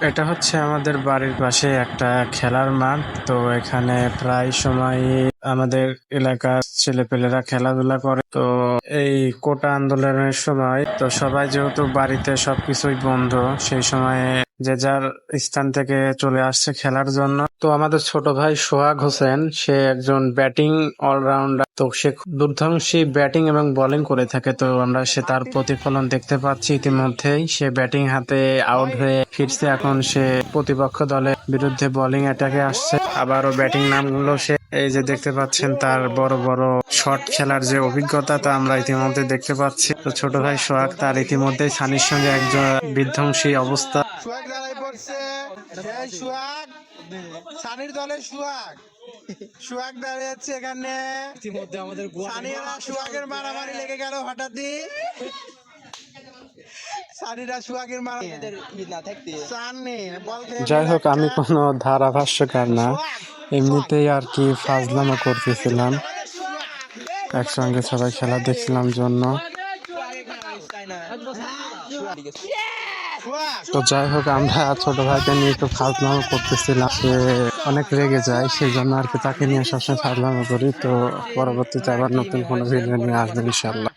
এটা হচ্ছে আমাদের বাড়ির পাশে একটা খেলার মাঠ। তো এখানে প্রায় সময় আমাদের এলাকার ছেলেপেলেরা খেলাধুলা করে। তো এই কোটা আন্দোলনের সময় তো সবাই যেহেতু বাড়িতে সবকিছুই বন্ধ, সেই সময়ে যে যার স্থান থেকে চলে আসছে খেলার জন্য। তো আমাদের ছোট ভাই সোহাগ হোসেন, সে একজন ব্যাটিং অলরাউন্ডার। তো সে দুর্ধর্ষী ব্যাটিং এবং বোলিং করে থাকে। তো আমরা তার প্রতিফলন দেখতে পাচ্ছি ইতিমধ্যেই। সে ব্যাটিং হাতে আউট হয়ে ফিরছে, এখন সে প্রতিপক্ষ দলের বিরুদ্ধে বোলিং অ্যাটাকে আসছে। আবারও ব্যাটিং নামলো সে। এই যে দেখতে পাচ্ছেন তার বড় বড় শট খেলার যে অভিজ্ঞতা, তা আমরা ইতিমধ্যে দেখতে পাচ্ছি। তো ছোট ভাই সোহাগ তার ইতিমধ্যে সানির সঙ্গে একজন বিধ্বংসী অবস্থা। সোহাগ দাঁড়াই পড়ছে, সেই সোহাগ সানির দলের সোহাগ। সোহাগ দাঁড়িয়েছে এখানে। ইতিমধ্যে আমাদের সানিরা সোহাগের মারামারি লেগে গেল হঠাৎই। সানিরা সোহাগের মারামারি না থাকতে সানি বল খেলে যাই হোক, আমি কোনো ধারাভাষ্যকার না, এমনিতেই আর কি ফাজলামো করতেছিলাম। একসঙ্গে সবাই খেলা দেখছিলাম জন্য। তো যাই হোক, আমরা ছোট ভাইকে নিয়ে একটু ফাজলামো করতেছিলাম। সে অনেক রেগে যায়, সেই জন্য আর কি তাকে নিয়ে সবসময় ফাজলামো করি। তো পরবর্তীতে আবার নতুন কোনো ভিডিও নিয়ে আসবেন ইনশাল্লাহ।